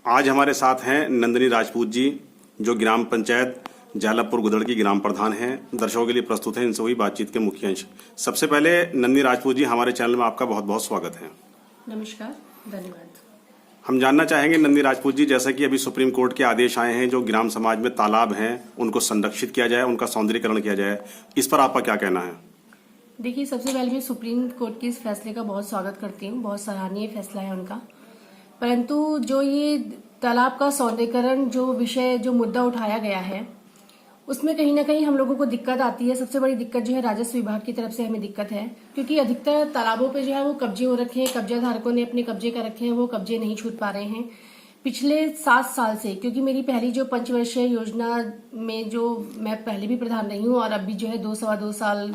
आज हमारे साथ हैं नंदिनी राजपूत जी, जो ग्राम पंचायत जालापुर गुदड़ की ग्राम प्रधान हैं। दर्शकों के लिए प्रस्तुत हैं इनसे हुई बातचीत के मुख्य अंश। सबसे पहले नंदिनी राजपूत जी, हमारे चैनल में आपका बहुत बहुत स्वागत है। नमस्कार, धन्यवाद। हम जानना चाहेंगे नंदिनी राजपूत जी, जैसा कि अभी सुप्रीम कोर्ट के आदेश आए हैं, जो ग्राम समाज में तालाब हैं उनको संरक्षित किया जाए, उनका सौंदर्यीकरण किया जाए, इस पर आपका क्या कहना है? देखिए, सबसे पहले मैं सुप्रीम कोर्ट के इस फैसले का बहुत स्वागत करती हूँ। बहुत सराहनीय फैसला है उनका। परंतु जो ये तालाब का सौंदर्यीकरण जो विषय जो मुद्दा उठाया गया है, उसमें कहीं ना कहीं हम लोगों को दिक्कत आती है। सबसे बड़ी दिक्कत जो है राजस्व विभाग की तरफ से हमें दिक्कत है, क्योंकि अधिकतर तालाबों पे जो है वो कब्जे हो रखे हैं, कब्जा धारकों ने अपने कब्जे कर रखे हैं, वो कब्जे नहीं छूट पा रहे हैं पिछले 7 साल से। क्योंकि मेरी पहली जो पंचवर्षीय योजना में जो मैं पहले भी प्रधान रही हूँ और अभी जो है 2-2.25 साल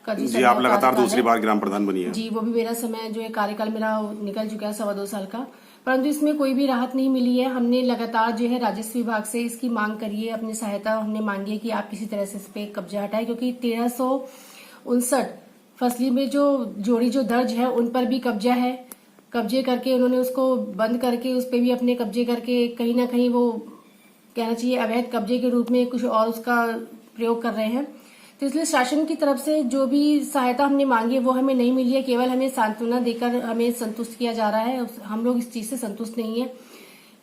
का जी, आप लगातार दूसरी बार ग्राम प्रधान बनी है। जी, वो भी मेरा समय जो है कार्यकाल मेरा निकल चुका है 2.25 साल का, परंतु इसमें कोई भी राहत नहीं मिली है। हमने लगातार जो है राजस्व विभाग से इसकी मांग करी है, अपनी सहायता हमने मांगी है कि आप किसी तरह से इस पे कब्जा हटाएं, क्योंकि 1359 फसली में जो जोड़ी जो दर्ज है उन पर भी कब्जा है। कब्जे करके उन्होंने उसको बंद करके उस पर भी अपने कब्जे करके कहीं ना कहीं वो कहना चाहिए अवैध कब्जे के रूप में कुछ और उसका प्रयोग कर रहे हैं। तो इसलिए शासन की तरफ से जो भी सहायता हमने मांगी है वो हमें नहीं मिली है। केवल हमें सांत्वना देकर हमें संतुष्ट किया जा रहा है। हम लोग इस चीज से संतुष्ट नहीं है,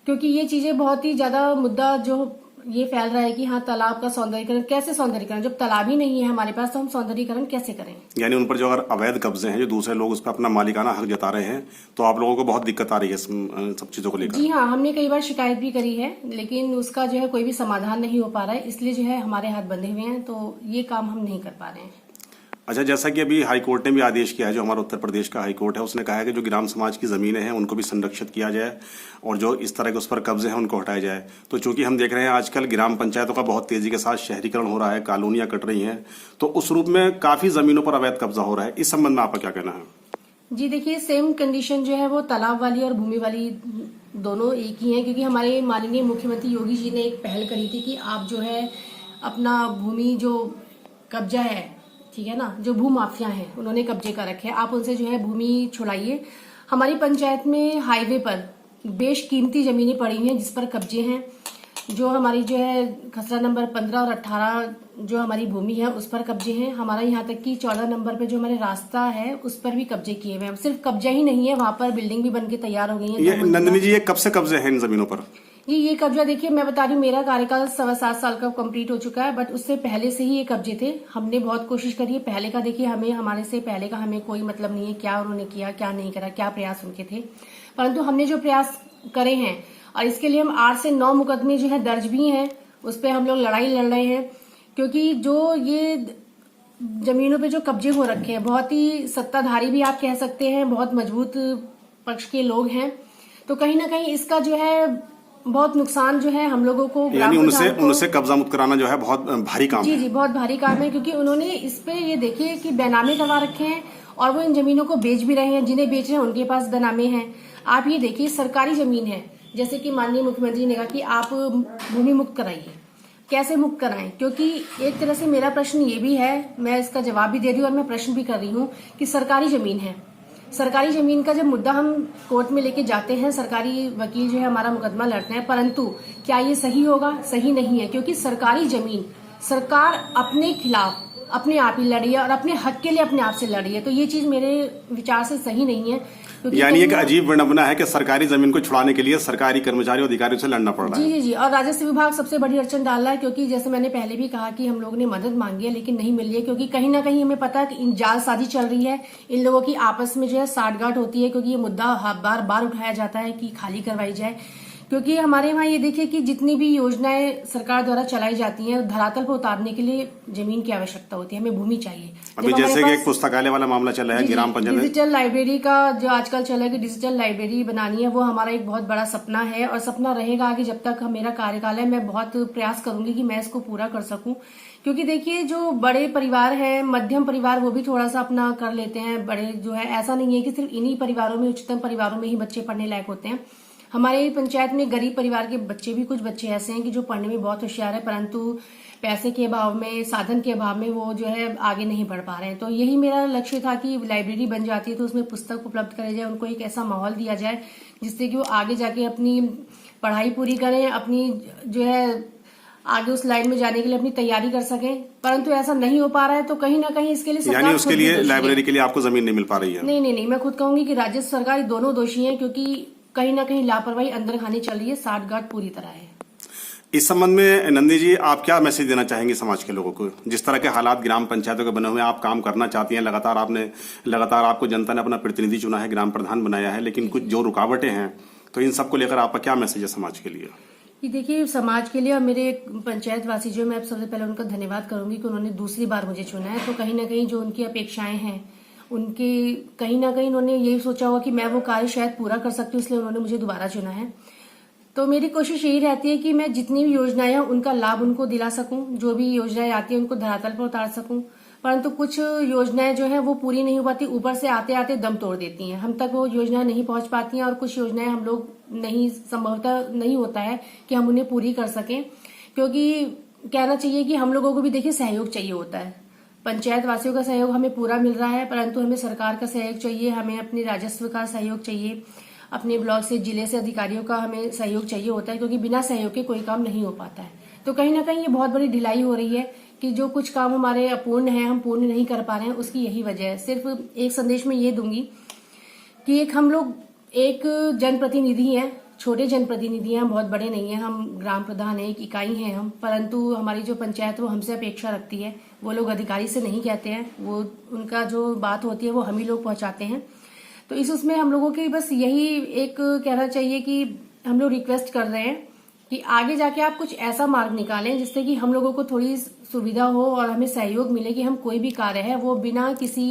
क्योंकि ये चीजें बहुत ही ज्यादा मुद्दा जो ये फैल रहा है कि हाँ, तालाब का सौंदर्यीकरण, कैसे सौंदर्यीकरण? जब तालाब ही नहीं है हमारे पास तो हम सौंदर्यीकरण कैसे करें? यानी उन पर जो अगर अवैध कब्जे हैं, जो दूसरे लोग उस पर अपना मालिकाना हक जता रहे हैं, तो आप लोगों को बहुत दिक्कत आ रही है सब चीजों को लेकर? जी हाँ, हमने कई बार शिकायत भी करी है, लेकिन उसका जो है कोई भी समाधान नहीं हो पा रहा है। इसलिए जो है हमारे हाथ बंधे हुए हैं, तो ये काम हम नहीं कर पा रहे हैं। अच्छा, जैसा कि अभी हाई कोर्ट ने भी आदेश किया है, जो हमारा उत्तर प्रदेश का हाई कोर्ट है, उसने कहा है कि जो ग्राम समाज की जमीनें हैं उनको भी संरक्षित किया जाए और जो इस तरह के उस पर कब्जे हैं उनको हटाया जाए। तो चूंकि हम देख रहे हैं आजकल ग्राम पंचायतों का बहुत तेजी के साथ शहरीकरण हो रहा है, कॉलोनियां कट रही हैं, तो उस रूप में काफी जमीनों पर अवैध कब्जा हो रहा है। इस संबंध में आपका क्या कहना है? जी देखिए, सेम कंडीशन जो है वो तालाब वाली और भूमि वाली दोनों एक ही है, क्योंकि हमारे माननीय मुख्यमंत्री योगी जी ने एक पहल करी थी कि आप जो है अपना भूमि जो कब्जा है, ठीक है ना, जो भू माफिया हैं उन्होंने कब्जे कर रखे हैं, आप उनसे जो है भूमि छुड़ाइए। हमारी पंचायत में हाईवे पर बेशकीमती जमीनें पड़ी हुई हैं जिस पर कब्जे हैं। जो हमारी जो है खसरा नंबर 15 और 18 जो हमारी भूमि है उस पर कब्जे हैं। हमारा यहाँ तक कि 14 नंबर पे जो हमारे रास्ता है उस पर भी कब्जे किए हुए हैं। सिर्फ कब्जा ही नहीं है, वहां पर बिल्डिंग भी बनके तैयार हो गई है। ये नंदिनी जी, ये कब से कब्जे हैं इन जमीनों पर? ये कब्जा देखिए, मैं बता रही हूँ, मेरा कार्यकाल 7.25 साल का कंप्लीट हो चुका है, बट उससे पहले से ही ये कब्जे थे। हमने बहुत कोशिश करी है पहले का। देखिए, हमारे से पहले का हमें कोई मतलब नहीं है क्या उन्होंने किया, क्या नहीं करा, क्या प्रयास उनके थे, परंतु हमने जो प्रयास करे हैं और इसके लिए हम 8 से 9 मुकदमे जो है दर्ज भी हैं, उस पर हम लोग लड़ाई लड़ रहे हैं। क्योंकि जो ये जमीनों पे जो कब्जे हो रखे हैं, बहुत ही सत्ताधारी भी आप कह सकते हैं, बहुत मजबूत पक्ष के लोग हैं, तो कहीं ना कहीं इसका जो है बहुत नुकसान जो है हम लोगों को, यानी उनसे कब्जा मुक्त कराना जो है बहुत भारी काम है। जी, बहुत भारी काम है, क्योंकि उन्होंने इस पे ये देखिए कि बैनामे करवा रखे हैं और वो इन जमीनों को बेच भी रहे हैं। जिन्हें बेच रहे हैं उनके पास बैनामे हैं। आप ये देखिए, सरकारी जमीन है, जैसे कि माननीय मुख्यमंत्री ने कहा कि आप भूमि मुक्त कराइए। कैसे मुक्त कराएं? क्योंकि एक तरह से मेरा प्रश्न ये भी है, मैं इसका जवाब भी दे रही हूँ और मैं प्रश्न भी कर रही हूँ कि सरकारी जमीन है, सरकारी जमीन का जब मुद्दा हम कोर्ट में लेके जाते हैं, सरकारी वकील जो है हमारा मुकदमा लड़ते हैं, परंतु क्या ये सही होगा? सही नहीं है, क्योंकि सरकारी जमीन सरकार अपने खिलाफ अपने आप ही लड़ी है और अपने हक के लिए अपने आप से लड़ी है। तो ये चीज मेरे विचार से सही नहीं है। यानी एक अजीब विडंबना है कि सरकारी जमीन को छुड़ाने के लिए सरकारी कर्मचारियों अधिकारियों से लड़ना पड़ रहा है। जी जी, और राजस्व विभाग सबसे बड़ी अड़चन डाल रहा है, क्योंकि जैसे मैंने पहले भी कहा कि हम लोगों ने मदद मांगी है लेकिन नहीं मिली है, क्योंकि कहीं ना कहीं हमें पता है कि इन जालसाजी चल रही है, इन लोगों की आपस में जो है साठगांठ होती है, क्योंकि ये मुद्दा बार बार उठाया जाता है कि खाली करवाई जाए। क्योंकि हमारे वहाँ ये देखिए कि जितनी भी योजनाएं सरकार द्वारा चलाई जाती हैं, धरातल पर उतारने के लिए जमीन की आवश्यकता होती है, हमें भूमि चाहिए। अभी जैसे कि एक पुस्तकालय वाला मामला चल रहा है ग्राम पंचायत, डिजिटल लाइब्रेरी का जो आजकल चला है कि डिजिटल लाइब्रेरी बनानी है, वो हमारा एक बहुत बड़ा सपना है और सपना रहेगा आगे जब तक मेरा कार्यकाल है। मैं बहुत प्रयास करूंगी कि मैं इसको पूरा कर सकूं, क्योंकि देखिए जो बड़े परिवार है, मध्यम परिवार, वो भी थोड़ा सा अपना कर लेते हैं। बड़े जो है, ऐसा नहीं है कि सिर्फ इन्हीं परिवारों में, उच्चतम परिवारों में ही बच्चे पढ़ने लायक होते हैं। हमारे पंचायत में गरीब परिवार के बच्चे भी, कुछ बच्चे ऐसे हैं कि जो पढ़ने में बहुत होशियार है, परंतु पैसे के अभाव में, साधन के अभाव में वो जो है आगे नहीं बढ़ पा रहे हैं। तो यही मेरा लक्ष्य था कि लाइब्रेरी बन जाती है तो उसमें पुस्तक उपलब्ध कराई जाए, उनको एक ऐसा माहौल दिया जाए जिससे कि वो आगे जाके अपनी पढ़ाई पूरी करें, अपनी जो है आगे उस लाइन में जाने के लिए अपनी तैयारी कर सकें। परंतु ऐसा नहीं हो पा रहा है, तो कहीं ना कहीं इसके लिए सरकार यानी उसके खुद भी लिए दोषी है। लाइब्रेरी के लिए आपको जमीन नहीं मिल पा रही है? नहीं, मैं खुद कहूंगी कि राज्य सरकार दोनों दोषी हैं, क्योंकि कहीं ना कहीं लापरवाही अंदर खानी चल रही है, साठगांठ पूरी तरह है। इस संबंध में नंदी जी आप क्या मैसेज देना चाहेंगे समाज के लोगों को? जिस तरह के हालात ग्राम पंचायतों के बने हुए हैं, आप काम करना चाहती हैं, लगातार आपको जनता ने अपना प्रतिनिधि चुना है, ग्राम प्रधान बनाया है, लेकिन कुछ जो रुकावटें हैं, तो इन सबको लेकर आपका क्या मैसेज है समाज के लिए? ये देखिए, समाज के लिए और मेरे पंचायत वासी जो, मैं अब सबसे पहले उनका धन्यवाद करूंगी कि उन्होंने दूसरी बार मुझे चुना है। तो कहीं ना कहीं जो उनकी अपेक्षाएं हैं, उनके कहीं ना कहीं उन्होंने यही सोचा होगा कि मैं वो कार्य शायद पूरा कर सकती हूँ, इसलिए उन्होंने मुझे दोबारा चुना है। तो मेरी कोशिश यही रहती है कि मैं जितनी भी योजनाएं हैं उनका लाभ उनको दिला सकूं, जो भी योजनाएं आती है उनको धरातल पर उतार सकूं। परंतु कुछ योजनाएं जो है वो पूरी नहीं हो पाती, ऊपर से आते आते दम तोड़ देती हैं, हम तक वो योजनाएं नहीं पहुंच पाती हैं। और कुछ योजनाएं हम लोग नहीं, संभवतः नहीं होता है कि हम उन्हें पूरी कर सकें, क्योंकि कहना चाहिए कि हम लोगों को भी देखिए सहयोग चाहिए होता है। पंचायत वासियों का सहयोग हमें पूरा मिल रहा है, परंतु हमें सरकार का सहयोग चाहिए, हमें अपने राजस्व का सहयोग चाहिए, अपने ब्लॉक से, जिले से अधिकारियों का हमें सहयोग चाहिए होता है, क्योंकि बिना सहयोग के कोई काम नहीं हो पाता है। तो कहीं ना कहीं ये बहुत बड़ी ढिलाई हो रही है कि जो कुछ काम हमारे अपूर्ण हैं, हम पूर्ण नहीं कर पा रहे हैं, उसकी यही वजह है। सिर्फ एक संदेश में ये दूंगी कि एक हम लोग एक जनप्रतिनिधि हैं, छोटे जनप्रतिनिधि हैं, बहुत बड़े नहीं हैं, हम ग्राम प्रधान हैं, एक इकाई हैं हम, परंतु हमारी जो पंचायत वो हमसे अपेक्षा रखती है। वो लोग अधिकारी से नहीं कहते हैं, वो उनका जो बात होती है वो हम ही लोग पहुंचाते हैं। तो इस उसमें हम लोगों की बस यही एक कहना चाहिए कि हम लोग रिक्वेस्ट कर रहे हैं कि आगे जाके आप कुछ ऐसा मार्ग निकालें जिससे कि हम लोगों को थोड़ी सुविधा हो और हमें सहयोग मिले कि हम कोई भी कार्य है वो बिना किसी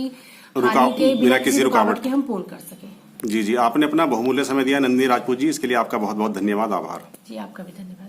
हानि के, बिना किसी रुकावट के हम पूर्ण कर सकें। जी, आपने अपना बहुमूल्य समय दिया नंदिनी राजपूत जी, इसके लिए आपका बहुत बहुत धन्यवाद, आभार। जी, आपका भी धन्यवाद।